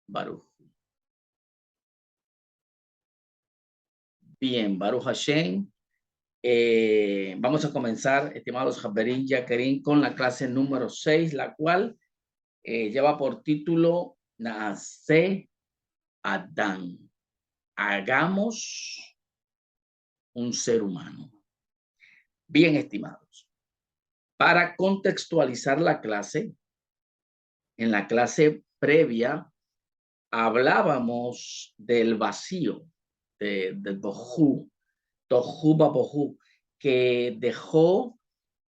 Baruch. Bien, Baruch Hashem. Vamos a comenzar, estimados Javerín Yaquerín, con la clase número 6, la cual lleva por título Naase Adán. Hagamos un ser humano. Bien, estimados. Para contextualizar la clase, en la clase previa hablábamos del vacío, del Bohu, Tohu Babohu, que dejó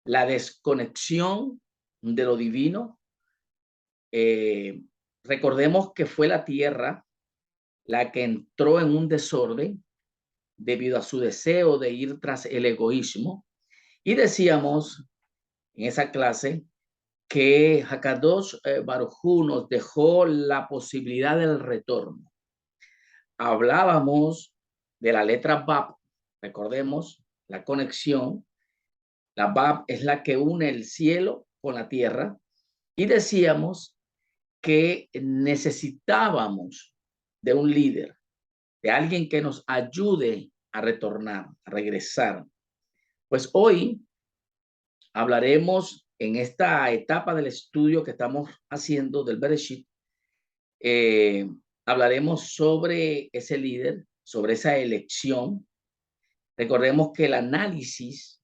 la desconexión de lo divino. Recordemos que fue la tierra la que entró en un desorden debido a su deseo de ir tras el egoísmo. Y decíamos en esa clase que Hakadosh Baruj Hu nos dejó la posibilidad del retorno. Hablábamos de la letra Bab, recordemos la conexión. La Bab es la que une el cielo con la tierra y decíamos que necesitábamos de un líder, de alguien que nos ayude a retornar, a regresar. Pues hoy hablaremos en esta etapa del estudio que estamos haciendo del Bereshit, hablaremos sobre ese líder, sobre esa elección. Recordemos que el análisis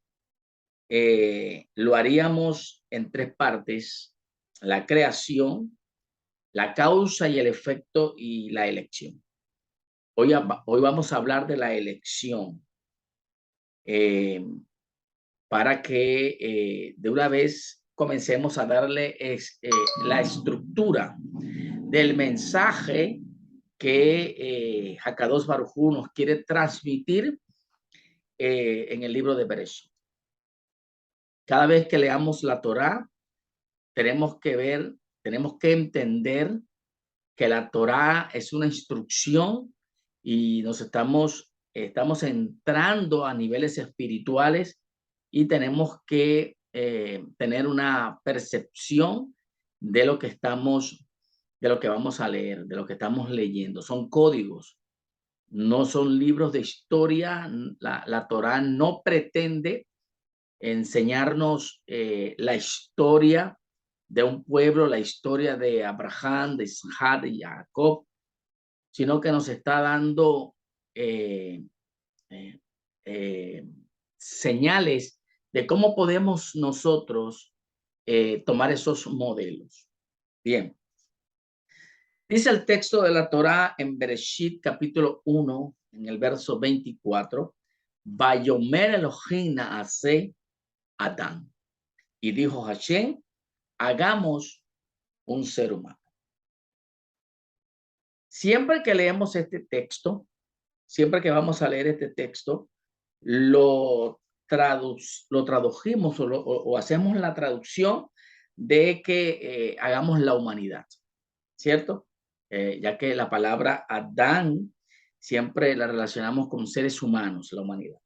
lo haríamos en tres partes: la creación, la causa y el efecto y la elección. Hoy vamos a hablar de la elección para que de una vez comencemos a darle la estructura del mensaje que Hakadosh Baruj Hu nos quiere transmitir en el libro de Bereshit. Cada vez que leamos la Torá, tenemos que entender que la Torá es una instrucción y nos estamos entrando a niveles espirituales y tenemos que tener una percepción de lo que vamos a leer, de lo que estamos leyendo. Son códigos, no son libros de historia. La Torá no pretende enseñarnos la historia de un pueblo, la historia de Abraham, de Isaac, de Jacob, sino que nos está dando eh, eh, eh, señales de cómo podemos nosotros tomar esos modelos. Bien. Dice el texto de la Torá en Bereshit capítulo 1, en el verso 24, Vayomer Elohim naase Adán. Y dijo Hashem, hagamos un ser humano. Siempre que leemos este texto, siempre que vamos a leer este texto, lo tradujimos o hacemos la traducción de que hagamos la humanidad, ¿cierto? Ya que la palabra Adán siempre la relacionamos con seres humanos, la humanidad.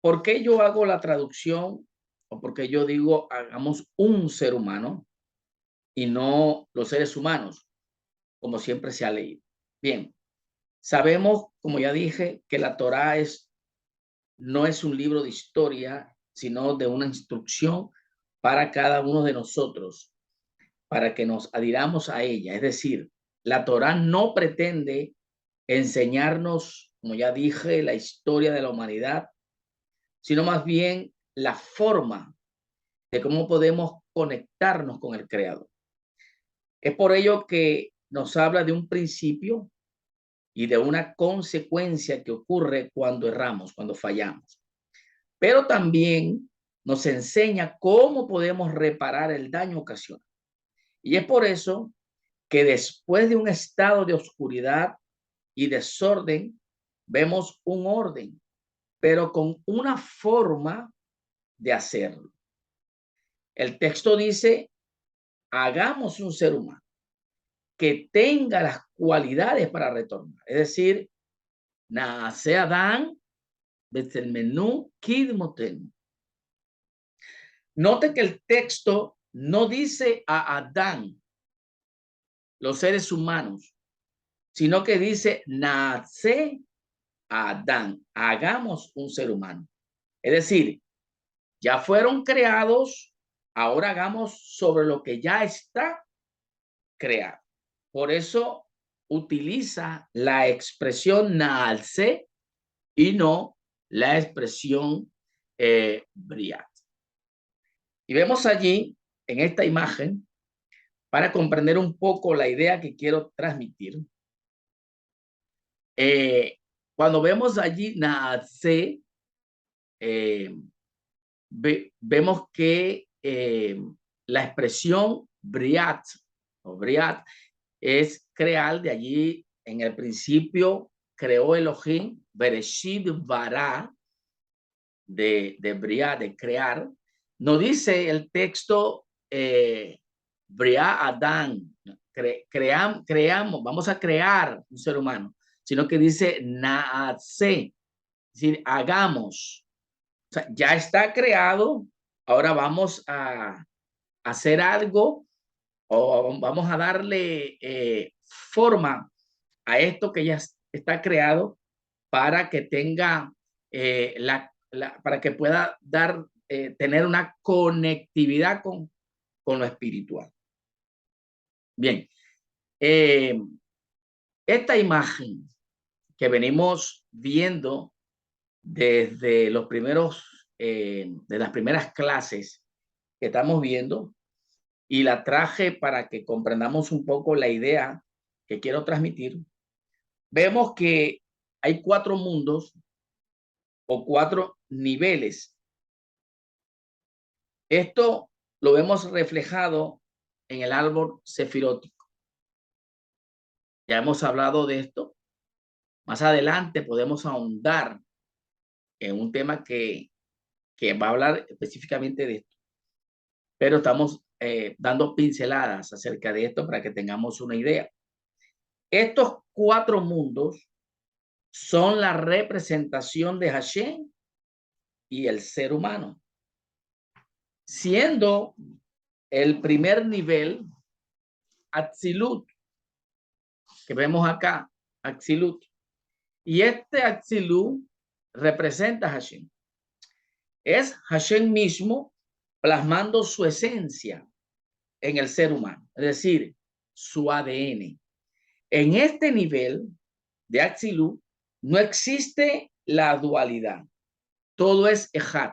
¿Por qué yo hago la traducción o por qué yo digo hagamos un ser humano y no los seres humanos, como siempre se ha leído? Bien, sabemos, como ya dije, que la Torá no es un libro de historia, sino de una instrucción para cada uno de nosotros, para que nos adhiramos a ella. Es decir, la Torá no pretende enseñarnos, como ya dije, la historia de la humanidad, sino más bien la forma de cómo podemos conectarnos con el Creador. Es por ello que nos habla de un principio y de una consecuencia que ocurre cuando erramos, cuando fallamos. Pero también nos enseña cómo podemos reparar el daño ocasionado. Y es por eso que después de un estado de oscuridad y desorden, vemos un orden, pero con una forma de hacerlo. El texto dice, hagamos un ser humano que tenga las cualidades para retornar. Es decir, nace Adán desde el menú Kidmoten. Note que el texto no dice a Adán, los seres humanos, sino que dice, nace Adán, hagamos un ser humano. Es decir, ya fueron creados, ahora hagamos sobre lo que ya está creado. Por eso utiliza la expresión nace y no la expresión briat. Y vemos allí, en esta imagen, para comprender un poco la idea que quiero transmitir, cuando vemos allí nace, vemos que la expresión briat o briat es crear. De allí en el principio creó Elohim, Bereshit bara, de briat, de crear. No dice el texto briat Adán, creamos, vamos a crear un ser humano, sino que dice nace, es decir, hagamos. O sea, ya está creado, ahora vamos a hacer algo o vamos a darle forma a esto que ya está creado para que tenga para que pueda dar, tener una conectividad con lo espiritual. Bien, esta imagen que venimos viendo desde los primeros, de las primeras clases que estamos viendo, y la traje para que comprendamos un poco la idea que quiero transmitir. Vemos que hay 4 mundos o 4 niveles. Esto lo vemos reflejado en el árbol sefirótico. Ya hemos hablado de esto. Más adelante podemos ahondar en un tema que va a hablar específicamente de esto. Pero estamos dando pinceladas acerca de esto para que tengamos una idea. Estos 4 mundos son la representación de Hashem y el ser humano, siendo el primer nivel Atzilut, que vemos acá, Atzilut, y este Atzilut representa a Hashem. Es Hashem mismo plasmando su esencia en el ser humano, es decir, su ADN. En este nivel de Atzilut no existe la dualidad, todo es Ejad.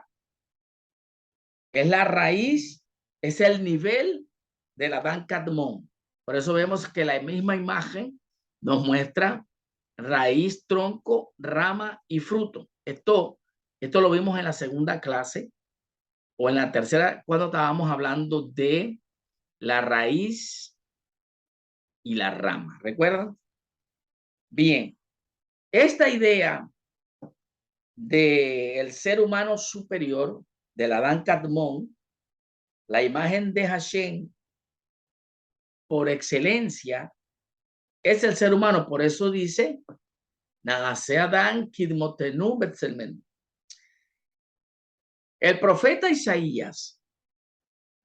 Es la raíz, es el nivel de la Dan Kadmon. Por eso vemos que la misma imagen nos muestra raíz, tronco, rama y fruto. Esto lo vimos en la segunda clase o en la tercera cuando estábamos hablando de la raíz y la rama. ¿Recuerdan? Bien, esta idea del ser humano superior, de la Dan Kadmon, la imagen de Hashem por excelencia, es el ser humano. Por eso dice, el profeta Isaías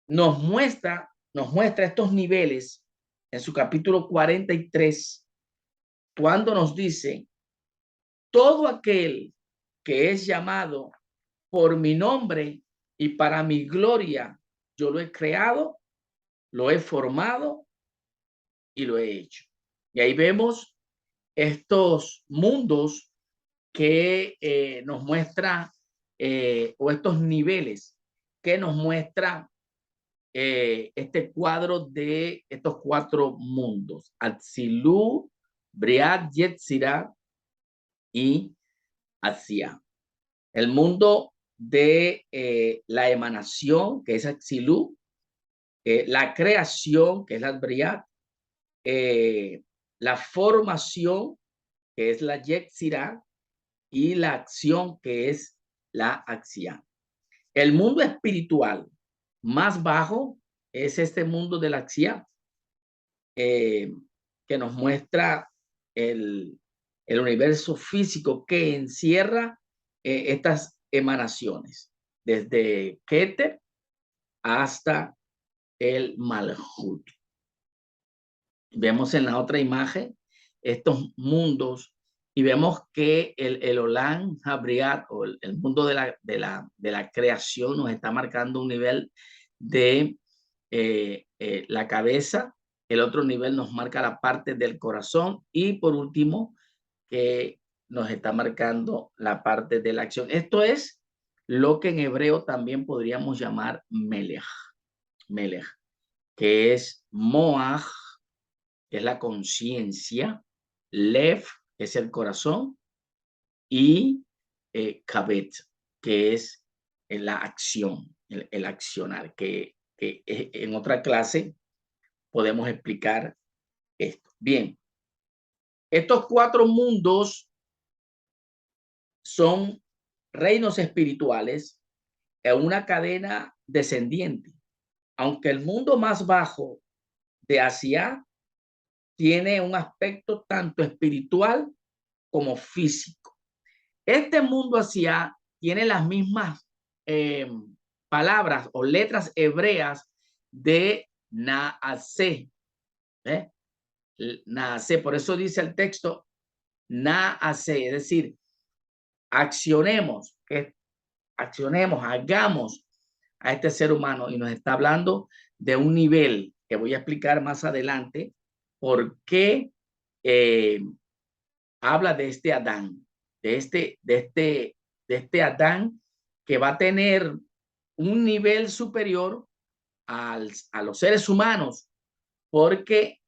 nos muestra estos niveles en su capítulo 43, cuando nos dice, todo aquel que es llamado por mi nombre y para mi gloria, yo lo he creado, lo he formado y lo he hecho. Y ahí vemos estos mundos que nos muestra, o estos niveles que nos muestra este cuadro de estos 4 mundos: Atzilut, Briat, Yetzirah y Asia. El mundo de la emanación, que es Atzilut, la creación, que es la Briat, la formación, que es la Yetzirah, y la acción, que es la Asia. El mundo espiritual más bajo es este mundo de la Asia, que nos muestra el universo físico que encierra estas emanaciones, desde Keter hasta el Malhut. Vemos en la otra imagen estos mundos y vemos que el Olam Habriat o el mundo de la creación nos está marcando un nivel de la cabeza, el otro nivel nos marca la parte del corazón y por último que nos está marcando la parte de la acción. Esto es lo que en hebreo también podríamos llamar Melech, Melech, que es Moach, que es la conciencia, Lev, que es el corazón, y Kabet, que es la acción, el accionar, que en otra clase podemos explicar esto. Bien, estos cuatro mundos son reinos espirituales en una cadena descendiente, aunque el mundo más bajo de Asia tiene un aspecto tanto espiritual como físico. Este mundo Asia tiene las mismas palabras o letras hebreas de Naasé. Naasé, por eso dice el texto Naasé, es decir, accionemos, hagamos a este ser humano y nos está hablando de un nivel que voy a explicar más adelante por qué habla de este Adán, de este Adán que va a tener un nivel superior a los seres humanos, porque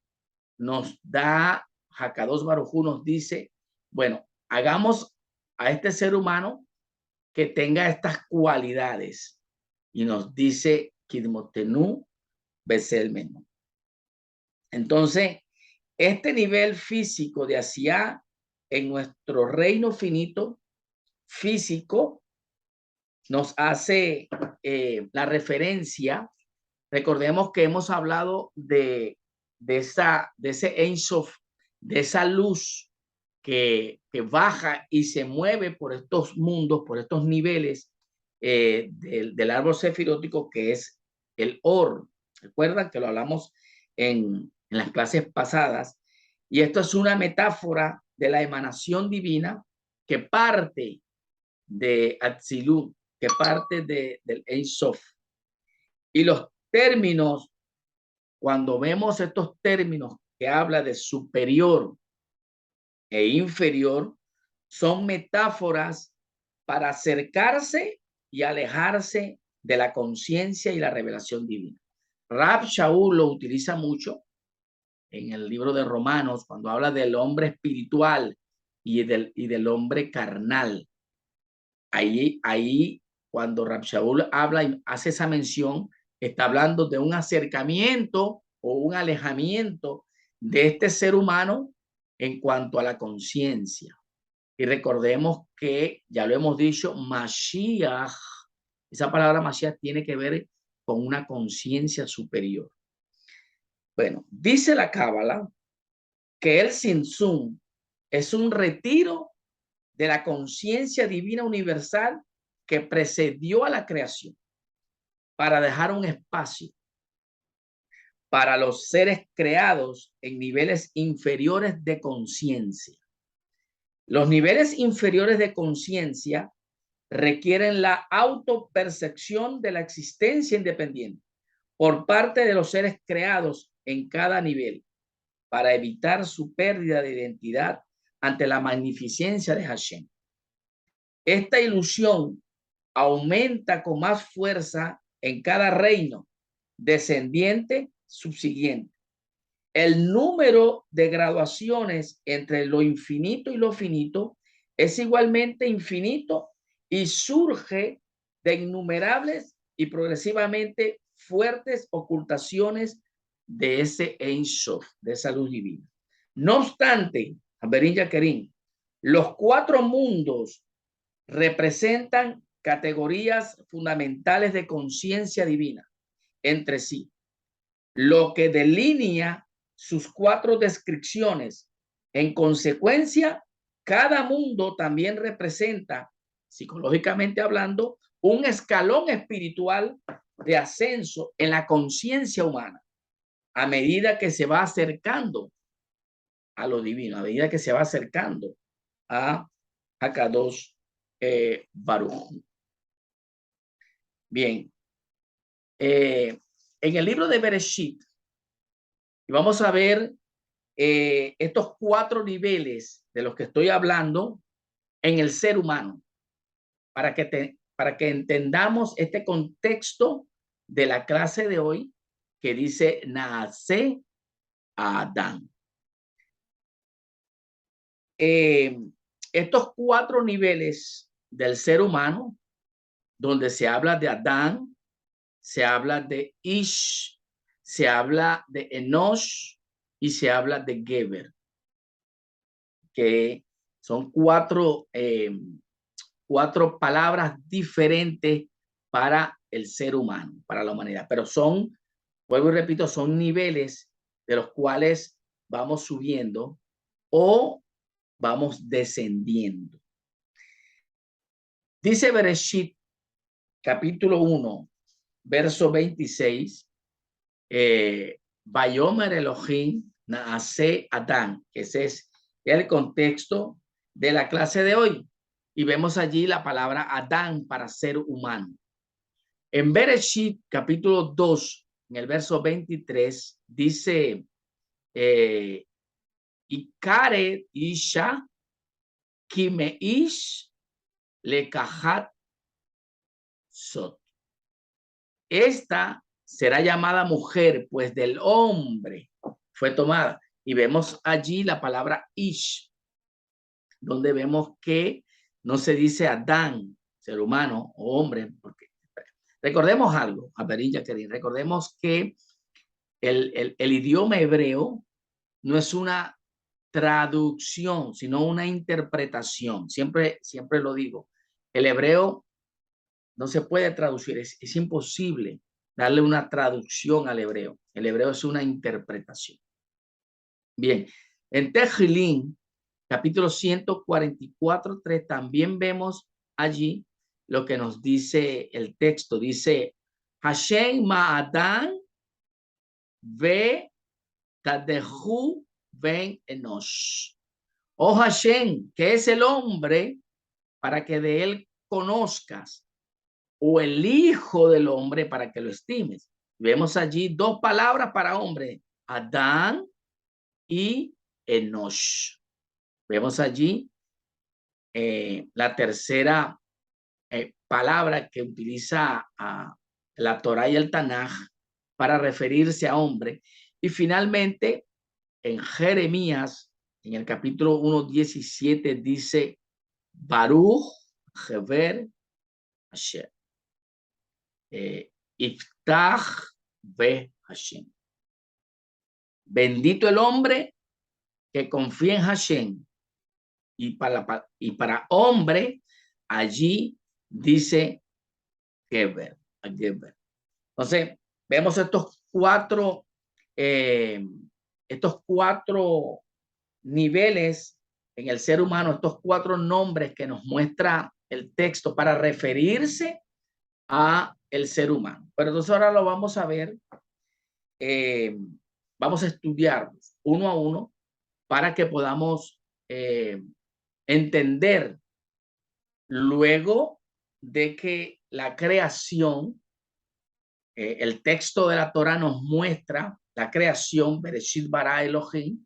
nos da, Hakadosh Baruj Hu nos dice, bueno, hagamos a este ser humano que tenga estas cualidades. Y nos dice Kidmotenu Beselmenu. Entonces, este nivel físico de Asia en nuestro reino finito físico nos hace la referencia. Recordemos que hemos hablado de ese Ein Sof, de esa luz que baja y se mueve por estos mundos, por estos niveles del árbol sefirótico que es el Or. Recuerdan que lo hablamos en las clases pasadas. Y esto es una metáfora de la emanación divina que parte de Atzilut, que parte del Ein Sof. Y los términos, cuando vemos estos términos que habla de superior e inferior, son metáforas para acercarse y alejarse de la conciencia y la revelación divina. Rab Shaul lo utiliza mucho en el libro de Romanos cuando habla del hombre espiritual y del hombre carnal. Ahí cuando Rab Shaul habla y hace esa mención, está hablando de un acercamiento o un alejamiento de este ser humano en cuanto a la conciencia. Y recordemos que, ya lo hemos dicho, Mashiach, esa palabra Mashiach tiene que ver con una conciencia superior. Bueno, dice la Cábala que el Tzimtzum es un retiro de la conciencia divina universal que precedió a la creación para dejar un espacio para los seres creados en niveles inferiores de conciencia. Los niveles inferiores de conciencia requieren la autopercepción de la existencia independiente por parte de los seres creados en cada nivel para evitar su pérdida de identidad ante la magnificencia de Hashem. Esta ilusión aumenta con más fuerza en cada reino descendiente subsiguiente. El número de graduaciones entre lo infinito y lo finito es igualmente infinito y surge de innumerables y progresivamente fuertes ocultaciones de ese Ein Sof, de esa luz divina. No obstante, Haberin Yaquerín, los cuatro mundos representan categorías fundamentales de conciencia divina entre sí, lo que delinea sus cuatro descripciones. En consecuencia, cada mundo también representa, psicológicamente hablando, un escalón espiritual de ascenso en la conciencia humana. a medida que se va acercando a lo divino, a medida que se va acercando a Hakadosh Baruj. Bien, en el libro de Bereshit, y vamos a ver estos 4 niveles de los que estoy hablando en el ser humano, para que entendamos este contexto de la clase de hoy que dice Naase Adán. Estos 4 niveles del ser humano, donde se habla de Adán, se habla de Ish, se habla de Enosh y se habla de Geber, que son 4 palabras diferentes para el ser humano, para la humanidad, pero son, vuelvo y repito, son niveles de los cuales vamos subiendo o vamos descendiendo. Dice Bereshit, capítulo 1, verso 26, Vayomer Elohim Naase Adán. Ese es el contexto de la clase de hoy. Y vemos allí la palabra Adán para ser humano. En Bereshit, capítulo 2, en el verso 23, dice, Ikare Isha Kimeish Lekahat Sot. Esta será llamada mujer, pues del hombre fue tomada. Y vemos allí la palabra Ish, donde vemos que no se dice Adán, ser humano o hombre, porque recordemos algo, Averilla querido, recordemos que el idioma hebreo no es una traducción, sino una interpretación. Siempre lo digo. El hebreo no se puede traducir, es imposible darle una traducción al hebreo. El hebreo es una interpretación. Bien, en Tejilín, capítulo 144, 3, también vemos allí lo que nos dice el texto. Dice, Hashem ma'adan ve tadehu ben enosh. Oh Hashem, que es el hombre para que de él conozcas, o el hijo del hombre para que lo estimes. Vemos allí 2 palabras para hombre, Adán y Enosh. Vemos allí la tercera palabra que utiliza la Torá y el Tanaj para referirse a hombre. Y finalmente, en Jeremías, en el capítulo 1:17, dice Baruch Heber Hashem. Iftach ve Hashem. Bendito el hombre que confía en Hashem. Y para hombre, allí dice Geber. Entonces, vemos estos 4 niveles en el ser humano, estos 4 nombres que nos muestra el texto para referirse a el ser humano. Pero entonces ahora lo vamos a ver, vamos a estudiar uno a uno para que podamos entender luego de que la creación, el texto de la Torah nos muestra la creación, Bereshit bara Elohim,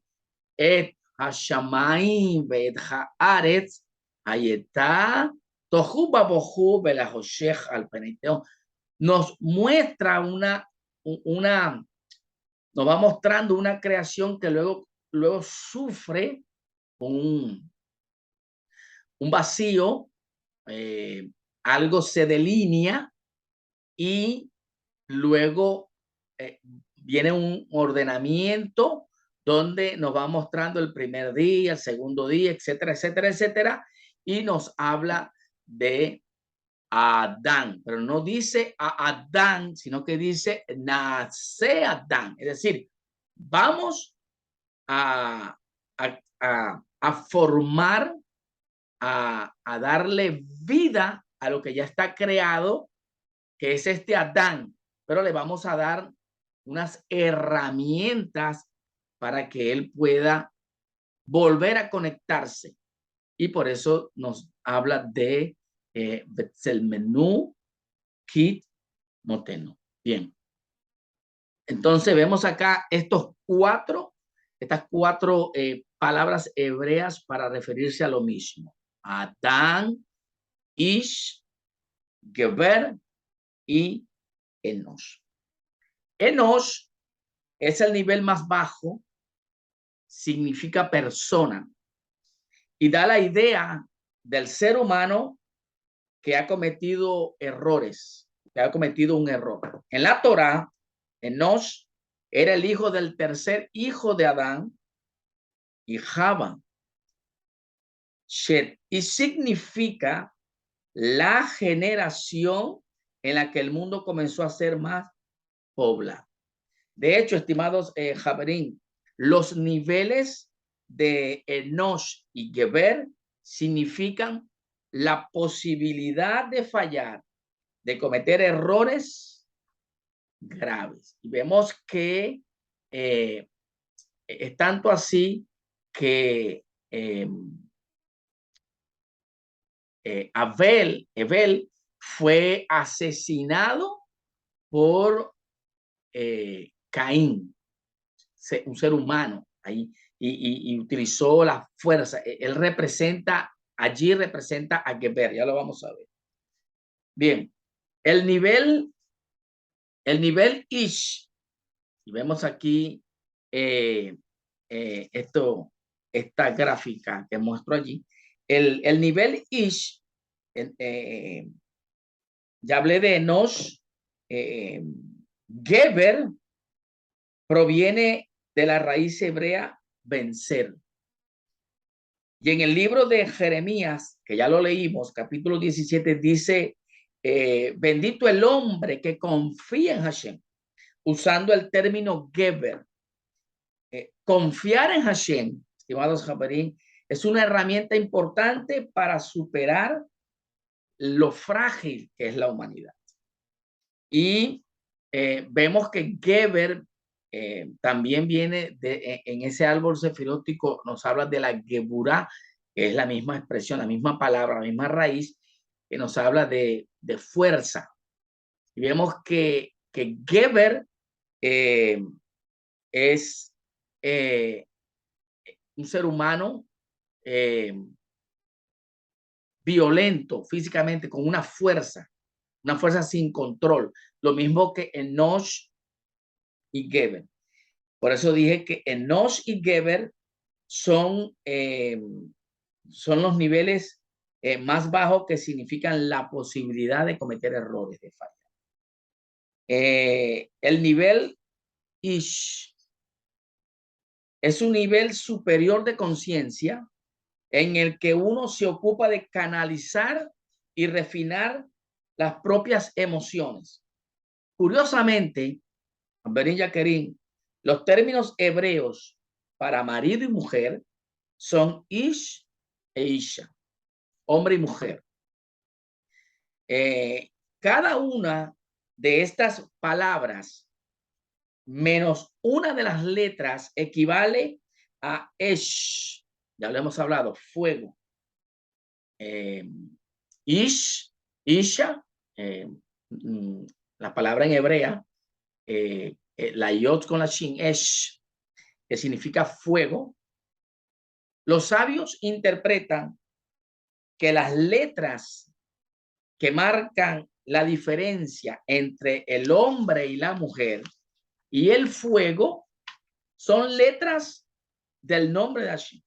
et hashamayim ve'et haaretz, hayetá tohu babohu velahoshech al peniteo. Nos muestra nos va mostrando una creación que luego sufre un vacío, algo se delinea y luego viene un ordenamiento donde nos va mostrando el primer día, el segundo día, etcétera, etcétera, etcétera, y nos habla de Adán, pero no dice a Adán, sino que dice nace Adán, es decir, vamos a formar, a darle vida a lo que ya está creado, que es este Adán, pero le vamos a dar unas herramientas para que él pueda volver a conectarse. Y por eso nos habla de Betzelmenú, Kit, Moteno. Bien. Entonces vemos acá estas cuatro palabras hebreas para referirse a lo mismo. Adán, Ish, Geber y Enosh. Enosh es el nivel más bajo, significa persona y da la idea del ser humano que ha cometido errores, que ha cometido un error. En la Torá, Enosh era el hijo del tercer hijo de Adán y Java. Shet, y significa la generación en la que el mundo comenzó a ser más poblado. De hecho, estimados Javerín, los niveles de Enosh y Geber significan la posibilidad de fallar, de cometer errores graves. Y vemos que es tanto así que Abel fue asesinado por Caín, un ser humano ahí, y utilizó la fuerza. Él representa, allí representa a Geber, ya lo vamos a ver. Bien, el nivel Ish, y vemos aquí esta gráfica que muestro allí, el nivel Ish, ya hablé de Enosh, Geber proviene de la raíz hebrea vencer. Y en el libro de Jeremías, que ya lo leímos, capítulo 17, dice, bendito el hombre que confía en Hashem, usando el término Geber. Confiar en Hashem, estimados Javerín, es una herramienta importante para superar lo frágil que es la humanidad. Y vemos que Geber también viene en ese árbol sefirótico, nos habla de la Geburá, que es la misma expresión, la misma palabra, la misma raíz, que nos habla de fuerza. Y vemos que Geber es un ser humano violento físicamente, con una fuerza sin control, lo mismo que Enosh y Geber. Por eso dije que Enosh y Geber son los niveles más bajos, que significan la posibilidad de cometer errores, de fallar. El nivel Ish es un nivel superior de conciencia en el que uno se ocupa de canalizar y refinar las propias emociones. Curiosamente, Berin Yaquerín, los términos hebreos para marido y mujer son Ish e Isha, hombre y mujer. Cada una de estas palabras, menos una de las letras, equivale a Esh. Ya lo hemos hablado, fuego. Ish, Isha, la palabra en hebrea, la yod con la shin, Esh, que significa fuego. Los sabios interpretan que las letras que marcan la diferencia entre el hombre y la mujer y el fuego son letras del nombre de Hashem.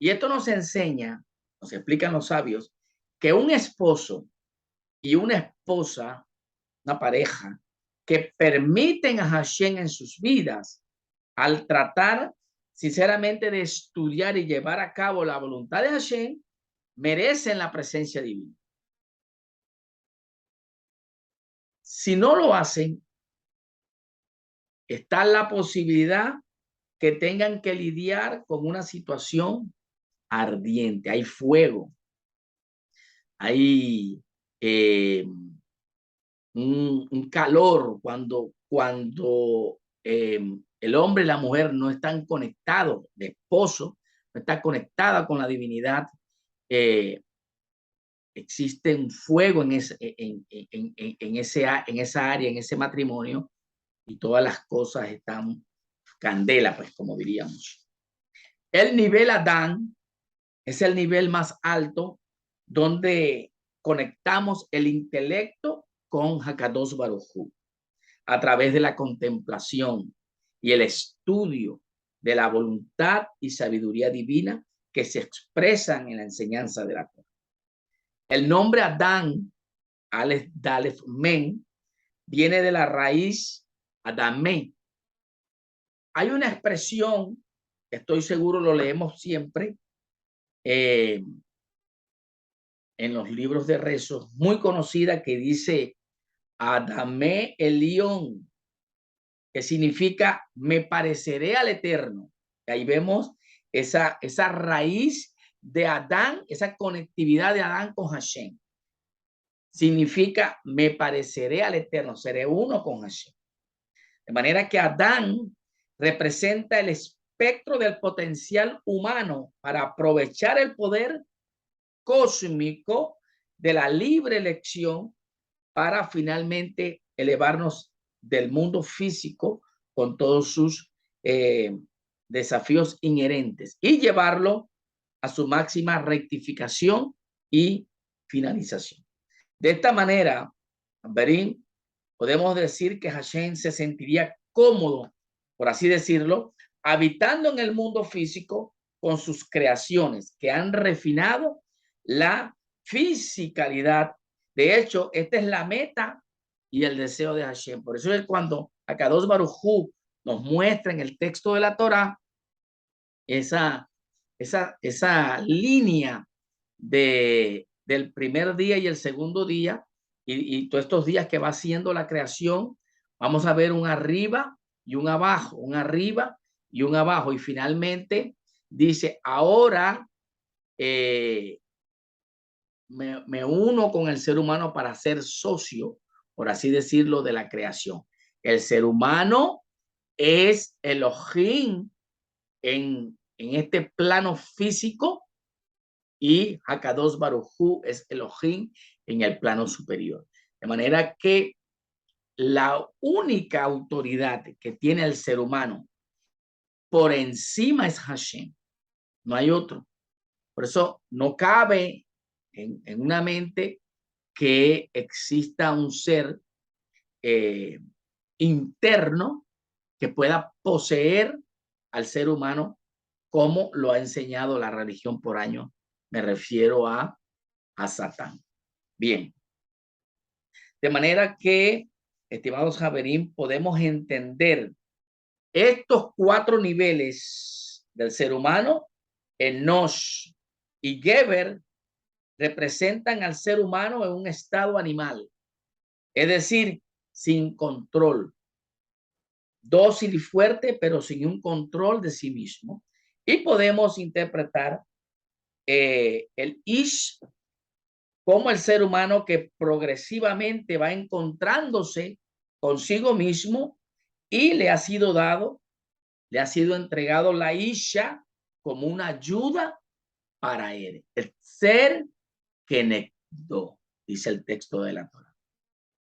Y esto nos enseña, nos explican los sabios, que un esposo y una esposa, una pareja, que permiten a Hashem en sus vidas, al tratar sinceramente de estudiar y llevar a cabo la voluntad de Hashem, merecen la presencia divina. Si no lo hacen, está la posibilidad que tengan que lidiar con una situación ardiente. Hay fuego, hay un calor cuando cuando el hombre y la mujer no están conectados, de esposo, no está conectada con la divinidad, existe un fuego en esa área, en ese matrimonio, y todas las cosas están candela, pues, como diríamos. El nivel Adán es el nivel más alto donde conectamos el intelecto con Hakadosh Baruj Hu a través de la contemplación y el estudio de la voluntad y sabiduría divina que se expresan en la enseñanza de la Torah. El nombre Adán, Aleph, Dalef, Men, viene de la raíz Adamé. Hay una expresión, estoy seguro lo leemos siempre, en los libros de rezos, muy conocida, que dice Adamé Elión, que significa me pareceré al Eterno. Y ahí vemos esa raíz de Adán, esa conectividad de Adán con Hashem. Significa me pareceré al Eterno, seré uno con Hashem. De manera que Adán representa el espectro del potencial humano para aprovechar el poder cósmico de la libre elección para finalmente elevarnos del mundo físico con todos sus desafíos inherentes y llevarlo a su máxima rectificación y finalización. De esta manera, Berín, podemos decir que Hashem se sentiría cómodo, por así decirlo, habitando en el mundo físico con sus creaciones que han refinado la fisicalidad. De hecho, esta es la meta y el deseo de Hashem. Por eso es cuando Hakadosh Baruj Hu nos muestra en el texto de la Torah esa línea del primer día y el segundo día, y todos estos días que va haciendo la creación, vamos a ver un arriba y un abajo, un arriba y un abajo, y finalmente dice, ahora me uno con el ser humano para ser socio, por así decirlo, de la creación. El ser humano es Elohim en este plano físico, y Hakadosh Baruj Hu es Elohim en el plano superior. De manera que la única autoridad que tiene el ser humano por encima es Hashem. No hay otro. Por eso no cabe en una mente que exista un ser interno que pueda poseer al ser humano como lo ha enseñado la religión por años. Me refiero a Satán. Bien. De manera que, estimados Javerín, podemos entender estos 4 niveles del ser humano. Enosh y Geber representan al ser humano en un estado animal, es decir, sin control, dócil y fuerte, pero sin un control de sí mismo. Y podemos interpretar el Ish como el ser humano que progresivamente va encontrándose consigo mismo y le ha sido entregado la Isha como una ayuda para él. El ser que necdó, dice el texto de la Torah.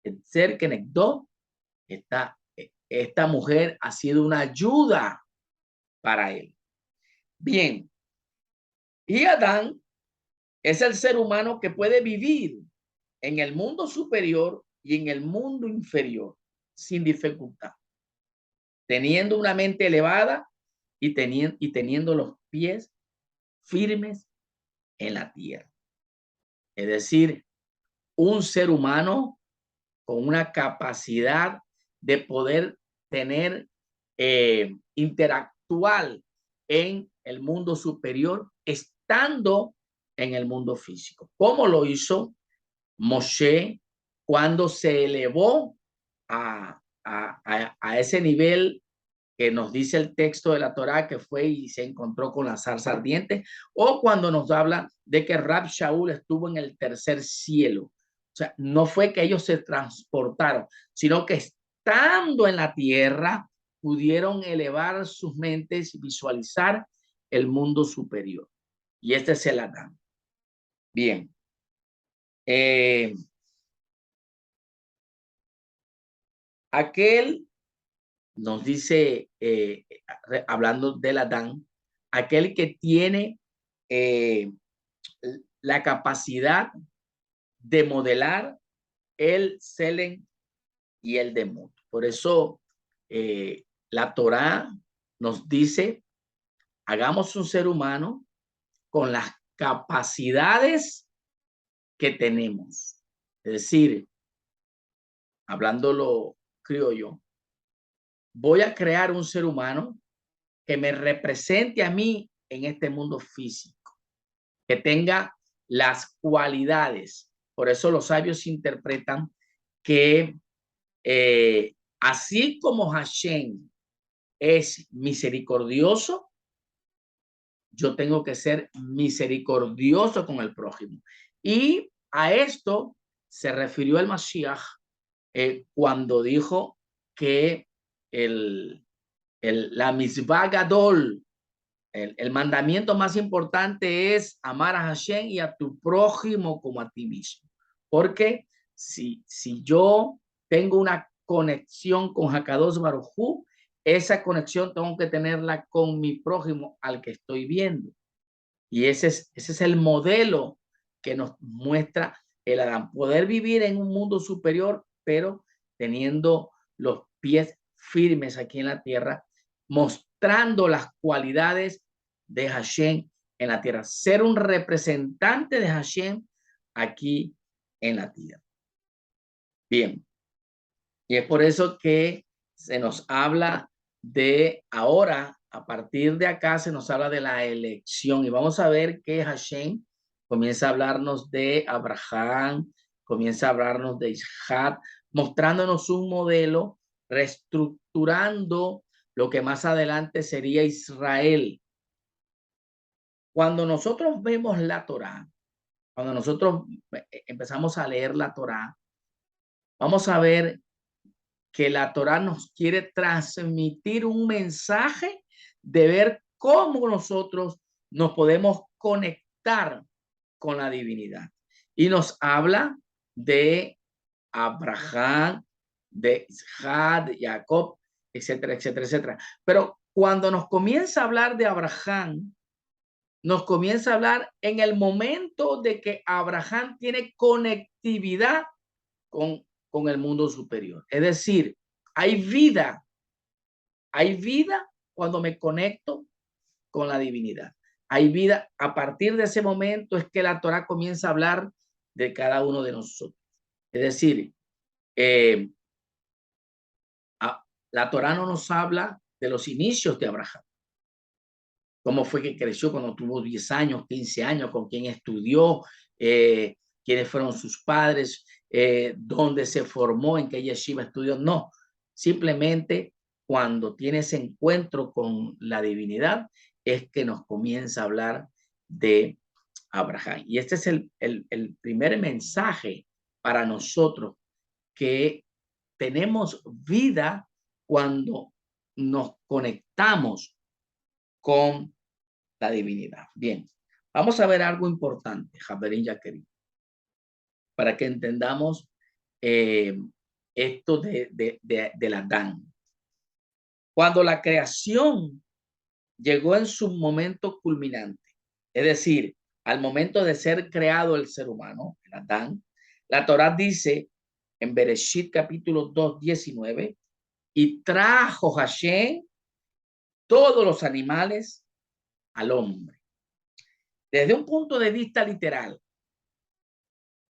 El ser que necdó, esta mujer ha sido una ayuda para él. Bien. Y Adán es el ser humano que puede vivir en el mundo superior y en el mundo inferior sin dificultad, teniendo una mente elevada y teniendo los pies firmes en la tierra. Es decir, un ser humano con una capacidad de poder tener, interactuar en el mundo superior, estando en el mundo físico, como lo hizo Moshe cuando se elevó a ese nivel que nos dice el texto de la Torá, que fue y se encontró con la zarza ardiente, o cuando nos habla de que Rab Shaul estuvo en el tercer cielo. O sea, no fue que ellos se transportaron, sino que estando en la tierra, pudieron elevar sus mentes y visualizar el mundo superior. Y este es el Adán. Bien. Aquel nos dice, hablando del Adán, aquel que tiene la capacidad de modelar el Selen y el Demut. Por eso la Torá nos dice, hagamos un ser humano con las capacidades que tenemos. Es decir, hablándolo criollo, voy a crear un ser humano que me represente a mí en este mundo físico, que tenga las cualidades. Por eso los sabios interpretan que así como Hashem es misericordioso, yo tengo que ser misericordioso con el prójimo. Y a esto se refirió el Mashiach cuando dijo que la mitzvah gadol, el mandamiento más importante es amar a Hashem y a tu prójimo como a ti mismo. Porque si yo tengo una conexión con Hakadosh Baruj Hu, esa conexión tengo que tenerla con mi prójimo al que estoy viendo. Y ese es el modelo que nos muestra el Adán. Poder vivir en un mundo superior, pero teniendo los pies firmes aquí en la tierra, mostrando las cualidades de Hashem en la tierra. Ser un representante de Hashem aquí en la tierra. Bien. Y es por eso que se nos habla de ahora, a partir de acá se nos habla de la elección. Y vamos a ver que Hashem comienza a hablarnos de Abraham, comienza a hablarnos de Isaac, mostrándonos un modelo, reestructurando lo que más adelante sería Israel. Cuando nosotros vemos la Torá, cuando nosotros empezamos a leer la Torá, vamos a ver que la Torá nos quiere transmitir un mensaje de ver cómo nosotros nos podemos conectar con la divinidad. Y nos habla de Abraham, de Isaac, de Jacob, etcétera, etcétera, etcétera. Pero cuando nos comienza a hablar de Abraham, nos comienza a hablar en el momento de que Abraham tiene conectividad con el mundo superior. Es decir, hay vida cuando me conecto con la divinidad. Hay vida. A partir de ese momento es que la Torá comienza a hablar de cada uno de nosotros. Es decir, la Torá no nos habla de los inicios de Abraham. Cómo fue que creció cuando tuvo 10 años, 15 años, con quién estudió, quiénes fueron sus padres, dónde se formó, en qué yeshiva estudió. No, simplemente cuando tiene ese encuentro con la divinidad es que nos comienza a hablar de Abraham. Y este es el primer mensaje para nosotros, que tenemos vida cuando nos conectamos con la divinidad. Bien, vamos a ver algo importante, Javerín Yaquerín, para que entendamos esto del Adán. Cuando la creación llegó en su momento culminante, es decir, al momento de ser creado el ser humano, el Adán, la Torá dice en Bereshit capítulo 2, 19, y trajo Hashem todos los animales al hombre. Desde un punto de vista literal,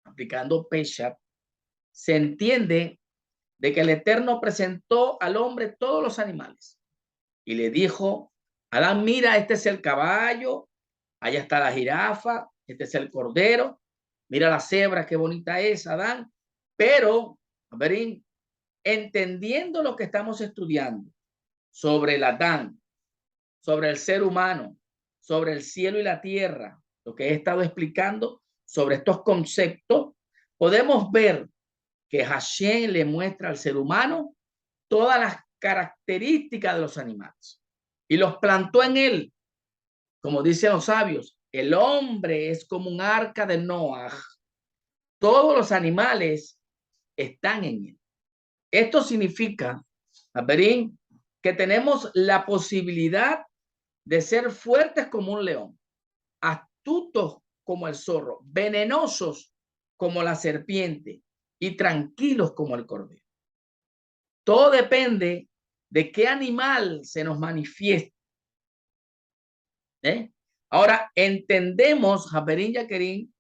aplicando Peshat, se entiende de que el Eterno presentó al hombre todos los animales y le dijo: Adán, mira, este es el caballo, allá está la jirafa, este es el cordero, mira la cebra, qué bonita es, Adán. Pero, a ver, entendiendo lo que estamos estudiando sobre el Adán, sobre el ser humano, sobre el cielo y la tierra, lo que he estado explicando sobre estos conceptos, podemos ver que Hashem le muestra al ser humano todas las características de los animales y los plantó en él. Como dicen los sabios, el hombre es como un arca de Noah. Todos los animales están en él. Esto significa, Aberín, que tenemos la posibilidad de ser fuertes como un león, astutos como el zorro, venenosos como la serpiente y tranquilos como el cordero. Todo depende de qué animal se nos manifieste. Ahora, entendemos, Jaberín Yaquerín,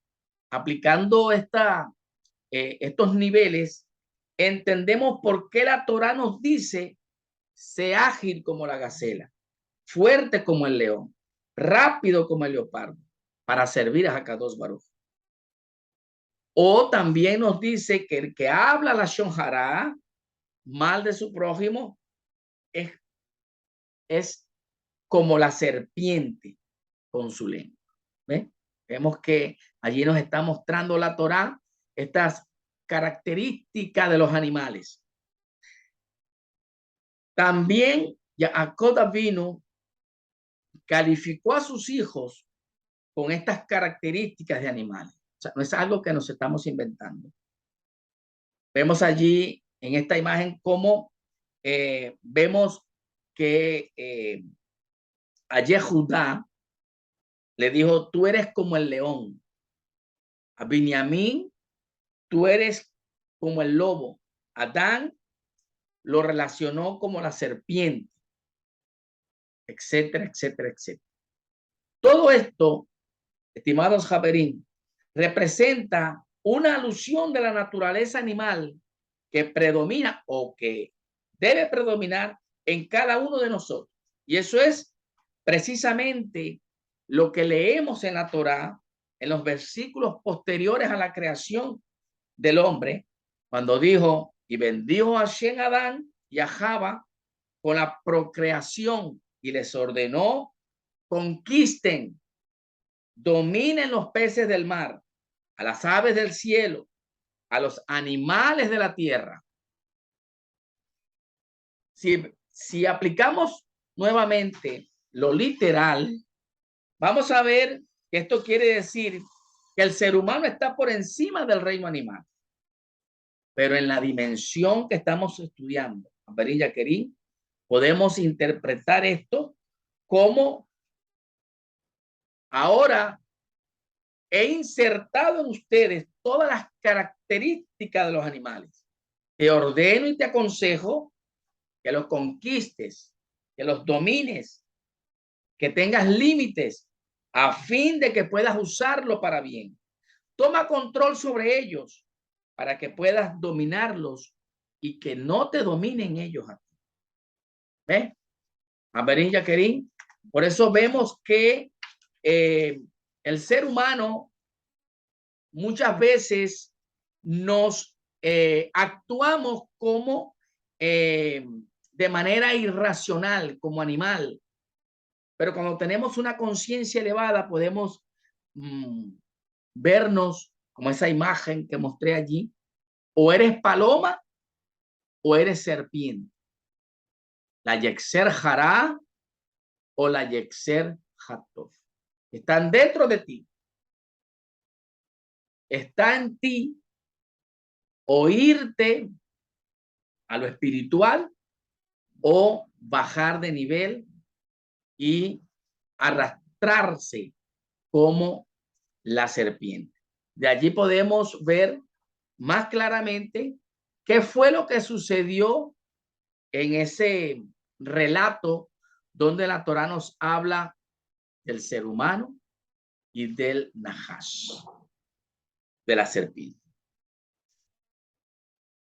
aplicando estos niveles, entendemos por qué la Torá nos dice: sé ágil como la gacela, fuerte como el león, rápido como el leopardo, para servir a Hakadosh Baruj. O también nos dice que el que habla la Lashon Hará, mal de su prójimo, es como la serpiente con su lengua. ¿Ves? Vemos que allí nos está mostrando la Torá estas características de los animales. También Jacob Avinu calificó a sus hijos con estas características de animales. O sea, no es algo que nos estamos inventando. Vemos allí en esta imagen cómo vemos que a Yehudá le dijo: tú eres como el león. A Benjamín: tú eres como el lobo. A Dan lo relacionó como la serpiente, etcétera, etcétera, etcétera. Todo esto, estimados Jaberín, representa una alusión de la naturaleza animal que predomina o que debe predominar en cada uno de nosotros. Y eso es precisamente lo que leemos en la Torá, en los versículos posteriores a la creación del hombre, cuando dijo: y bendijo a Shem a Adán y a Java con la procreación, y les ordenó: conquisten, dominen los peces del mar, a las aves del cielo, a los animales de la tierra. Si aplicamos nuevamente lo literal, vamos a ver que esto quiere decir que el ser humano está por encima del reino animal. Pero en la dimensión que estamos estudiando, Aberín Yaquerín, podemos interpretar esto como: ahora he insertado en ustedes todas las características de los animales. Te ordeno y te aconsejo que los conquistes, que los domines, que tengas límites, a fin de que puedas usarlo para bien. Toma control sobre ellos para que puedas dominarlos y que no te dominen ellos a ti. ¿Ves? Aberín Yaquerín. Por eso vemos que el ser humano muchas veces nos actuamos como de manera irracional, como animal. Pero cuando tenemos una conciencia elevada, podemos vernos como esa imagen que mostré allí: o eres paloma o eres serpiente, la Yexer Hará o la Yexer Hatov. Están dentro de ti. Está en ti oírte a lo espiritual o bajar de nivel y arrastrarse como la serpiente. De allí podemos ver más claramente qué fue lo que sucedió en ese relato donde la Torá nos habla del ser humano y del Nahash, de la serpiente.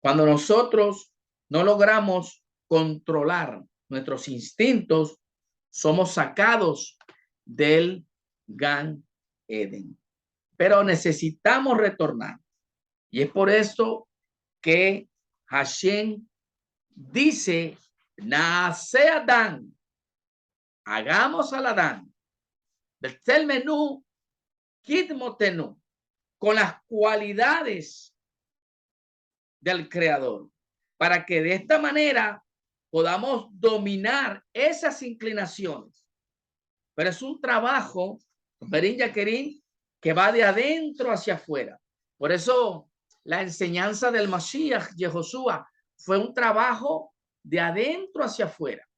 Cuando nosotros no logramos controlar nuestros instintos, somos sacados del Gan Eden. Pero necesitamos retornar. Y es por esto que Hashem dice: nace Adán, hagamos al Adán, del menú, kitmotenu, con las cualidades del creador, para que de esta manera podamos dominar esas inclinaciones. Pero es un trabajo, Berín Yaquerín, que va de adentro hacia afuera. Por eso la enseñanza del Mashiach, Yehoshua, fue un trabajo de adentro hacia afuera.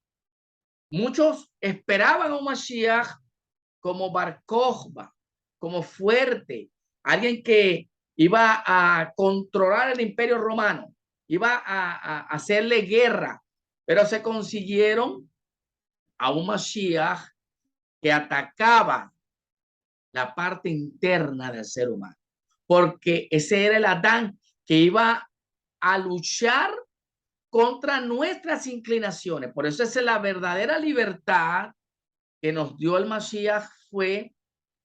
Muchos esperaban a un Mashiach como Bar Kokhba, como fuerte, alguien que iba a controlar el imperio romano, iba a hacerle guerra, pero se consiguieron a un Mashiach que atacaba la parte interna del ser humano, porque ese era el Adán que iba a luchar contra nuestras inclinaciones. Por eso es la verdadera libertad que nos dio el Mashiach, fue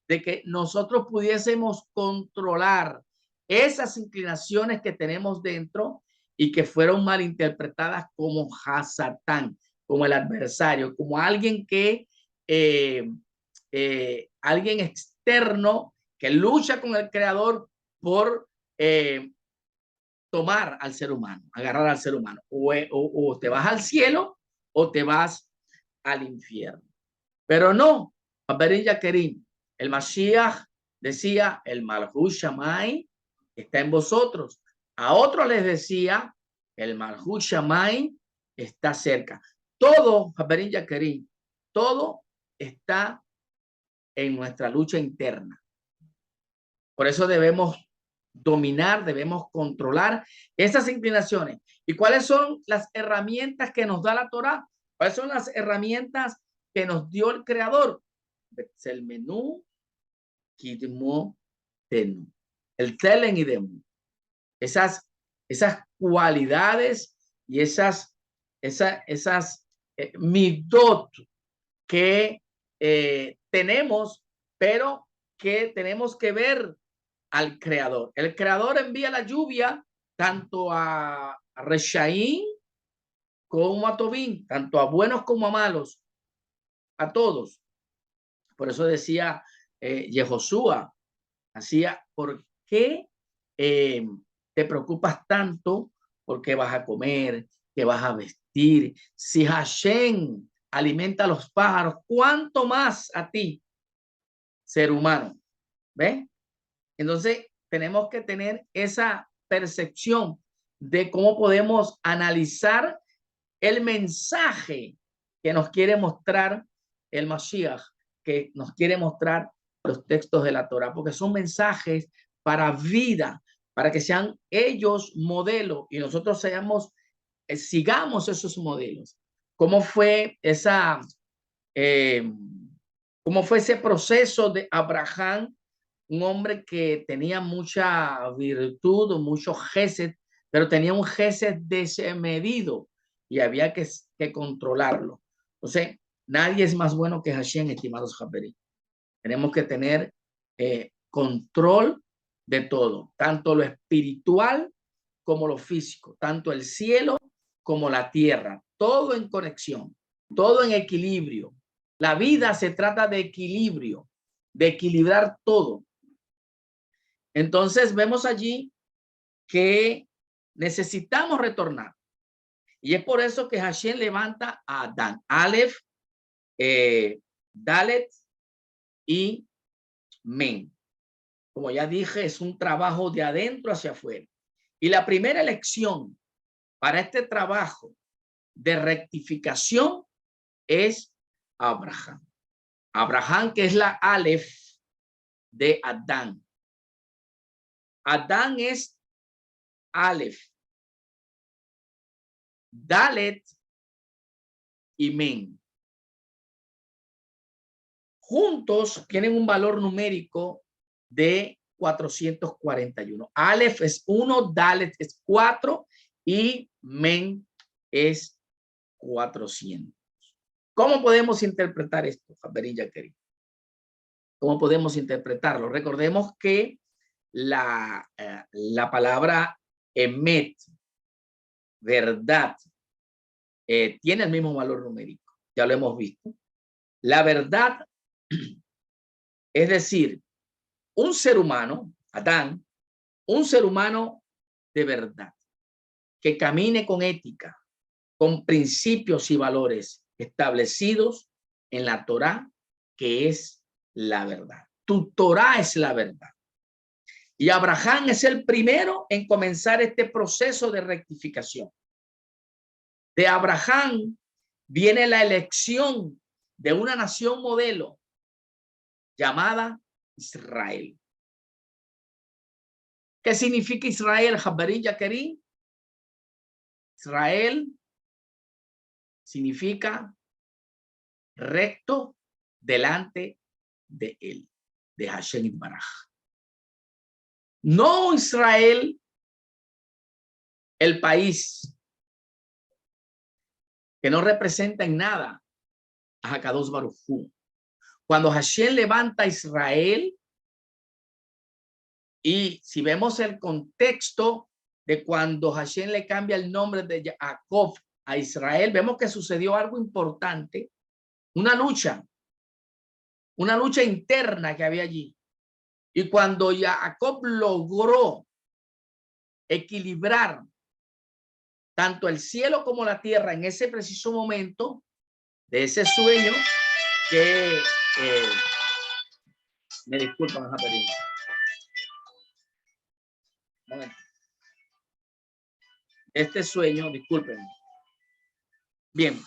de que nosotros pudiésemos controlar esas inclinaciones que tenemos dentro y que fueron malinterpretadas como Hasatán, como el adversario, como alguien que alguien externo que lucha con el creador por tomar al ser humano, agarrar al ser humano. O te vas al cielo o te vas al infierno. Pero no, Berín Yaquerín, el Mashiach decía, el Malhut Shammai está en vosotros. A otros les decía, el Malhut Shammai está cerca. Todo, Berín Yaquerín, todo está en nuestra lucha interna. Por eso debemos dominar, debemos controlar esas inclinaciones. ¿Y cuáles son las herramientas que nos da la Torá? ¿Cuáles son las herramientas que nos dio el Creador? El menú, Kidmo, Tenu. El Telen y Demu. Esas cualidades y esas midot que tenemos, pero que tenemos que ver al Creador. El Creador envía la lluvia tanto a Reshaín como a Tobín, tanto a buenos como a malos, a todos. Por eso decía Yehoshua, hacía, ¿por qué te preocupas tanto? ¿Por qué vas a comer? ¿Qué vas a vestir? Si Hashem alimenta a los pájaros, ¿cuánto más a ti, ser humano? ¿Ves? Entonces, tenemos que tener esa percepción de cómo podemos analizar el mensaje que nos quiere mostrar el Mashiach, que nos quiere mostrar los textos de la Torah, porque son mensajes para vida, para que sean ellos modelo y nosotros sigamos esos modelos. ¿Cómo fue cómo fue ese proceso de Abraham? Un hombre que tenía mucha virtud, mucho gesed, pero tenía un gesed desmedido y había que controlarlo. Entonces, nadie es más bueno que Hashem, estimados Japerí. Tenemos que tener control de todo, tanto lo espiritual como lo físico, tanto el cielo como la tierra, todo en conexión, todo en equilibrio. La vida se trata de equilibrio, de equilibrar todo. Entonces vemos allí que necesitamos retornar. Y es por eso que Hashem levanta a Adán, Aleph, Dalet y Men. Como ya dije, es un trabajo de adentro hacia afuera. Y la primera elección para este trabajo de rectificación es Abraham. Abraham, que es la Aleph de Adán. Adán es Aleph, Dalet y Men. Juntos tienen un valor numérico de 441. Aleph es 1, Dalet es 4 y Men es 400. ¿Cómo podemos interpretar esto, Berín Yaquerín? ¿Cómo podemos interpretarlo? Recordemos que la palabra emet, verdad, tiene el mismo valor numérico. Ya lo hemos visto. La verdad, es decir, un ser humano, Adán, un ser humano de verdad, que camine con ética, con principios y valores establecidos en la Torá, que es la verdad. Tu Torá es la verdad. Y Abraham es el primero en comenzar este proceso de rectificación. De Abraham viene la elección de una nación modelo llamada Israel. ¿Qué significa Israel, Jabarín Yaquerín? Israel significa recto delante de él, de Hashem Itbaraj. No Israel, el país, que no representa en nada a Hakadosh Baruj Hu. Cuando Hashem levanta a Israel, y si vemos el contexto de cuando Hashem le cambia el nombre de Jacob a Israel, vemos que sucedió algo importante, una lucha interna que había allí. Y cuando Jacob logró equilibrar tanto el cielo como la tierra en ese preciso momento de ese sueño que me disculpan, este sueño, disculpen. Bien.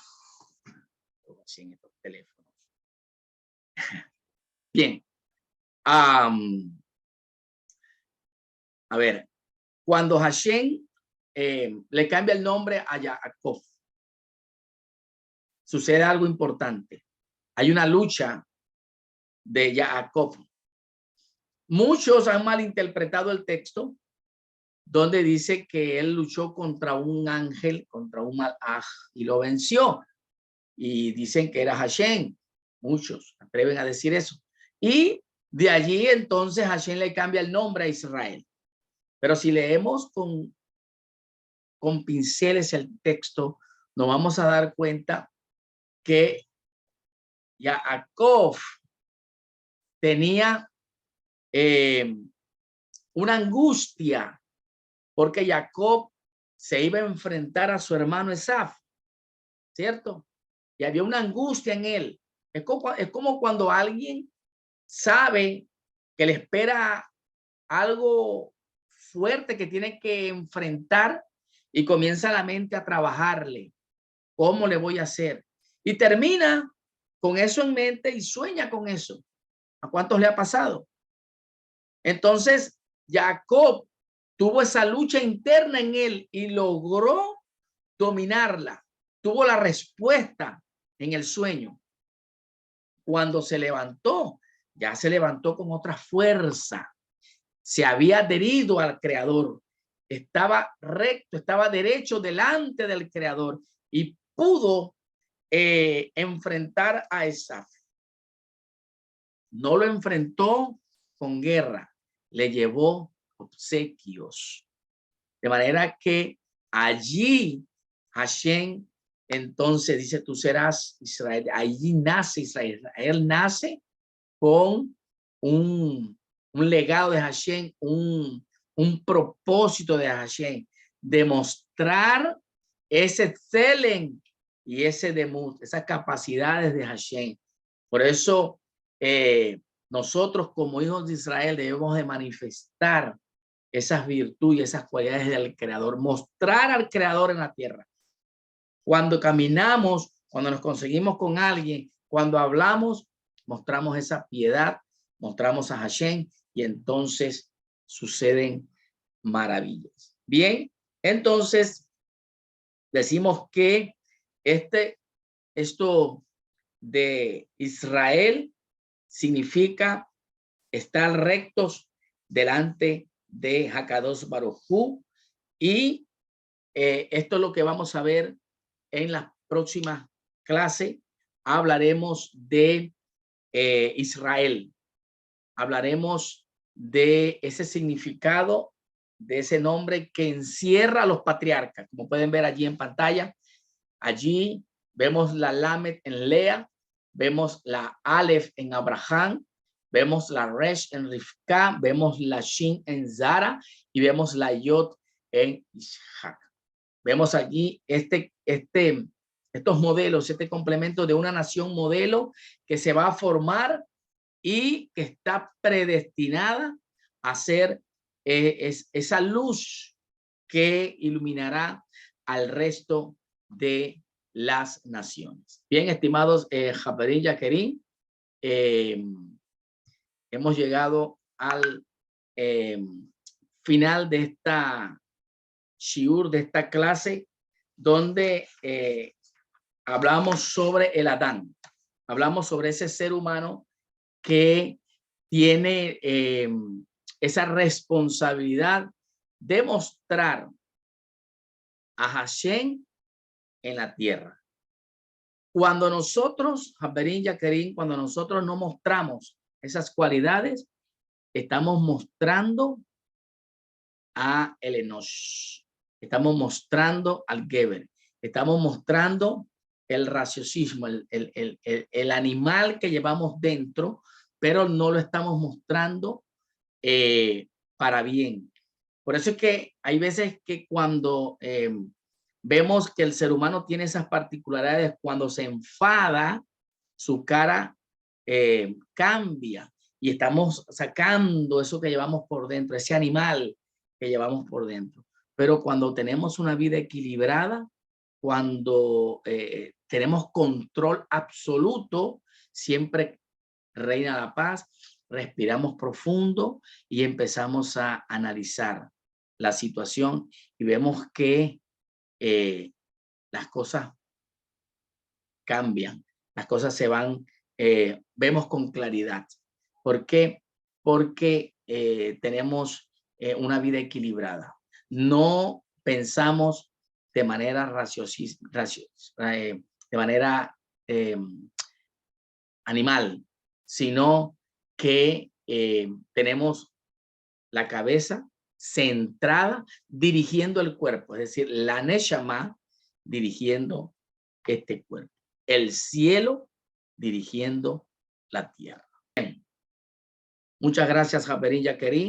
En estos teléfonos. Bien. A ver, cuando Hashem le cambia el nombre a Jacob, sucede algo importante. Hay una lucha de Jacob. Muchos han malinterpretado el texto donde dice que él luchó contra un ángel, contra un malaj, y lo venció. Y dicen que era Hashem. Muchos atreven a decir eso. Y de allí entonces Hashem le cambia el nombre a Israel. Pero si leemos con pinceles el texto, nos vamos a dar cuenta que Jacob tenía una angustia porque Jacob se iba a enfrentar a su hermano Esaf, ¿cierto? Y había una angustia en él. Es como cuando alguien sabe que le espera algo fuerte que tiene que enfrentar y comienza la mente a trabajarle. ¿Cómo le voy a hacer? Y termina con eso en mente y sueña con eso. ¿A cuántos le ha pasado? Entonces, Jacob tuvo esa lucha interna en él y logró dominarla. Tuvo la respuesta en el sueño. Cuando se levantó, ya se levantó con otra fuerza. Se había adherido al Creador. Estaba recto, estaba derecho delante del Creador y pudo enfrentar a Esaf. No lo enfrentó con guerra, le llevó obsequios. De manera que allí Hashem entonces dice, tú serás Israel. Allí nace Israel. Él nace con un legado de Hashem, un propósito de Hashem, demostrar ese Tselem y ese Demut, esas capacidades de Hashem. Por eso nosotros como hijos de Israel debemos de manifestar esas virtudes, esas cualidades del Creador, mostrar al Creador en la tierra. Cuando caminamos, cuando nos conseguimos con alguien, cuando hablamos, mostramos esa piedad, mostramos a Hashem y entonces suceden maravillas. Bien, entonces decimos que esto de Israel significa estar rectos delante de Hakadosh Baruj Hu, y esto es lo que vamos a ver en la próxima clase. Hablaremos de Israel, hablaremos de ese significado, de ese nombre que encierra a los patriarcas, como pueden ver allí en pantalla. Allí vemos la Lamed en Lea, vemos la Aleph en Abraham, vemos la Resh en Rivka, vemos la Shin en Zara y vemos la Yod en Ishak. Vemos allí este estos modelos, este complemento de una nación modelo que se va a formar y que está predestinada a ser esa luz que iluminará al resto de las naciones. Bien, estimados Japerín Yaquerín, hemos llegado al final de esta shiur, de esta clase, donde hablamos sobre el Adán. Hablamos sobre ese ser humano que tiene esa responsabilidad de mostrar a Hashem en la tierra. Cuando nosotros, Jaberín, Yaquerín, cuando nosotros no mostramos esas cualidades, estamos mostrando a el Enosh, estamos mostrando al Geber, estamos mostrando el raciocismo, el animal que llevamos dentro, pero no lo estamos mostrando para bien. Por eso es que hay veces que cuando vemos que el ser humano tiene esas particularidades, cuando se enfada, su cara cambia y estamos sacando eso que llevamos por dentro, ese animal que llevamos por dentro. Pero cuando tenemos una vida equilibrada, cuando tenemos control absoluto, siempre reina la paz, respiramos profundo y empezamos a analizar la situación y vemos que las cosas cambian, las cosas se van, vemos con claridad. ¿Por qué? Porque tenemos una vida equilibrada. No pensamos de manera de manera animal, sino que tenemos la cabeza centrada dirigiendo el cuerpo, es decir, la Neshama dirigiendo este cuerpo, el cielo dirigiendo la tierra. Bien. Muchas gracias, Japerín Yaquerín.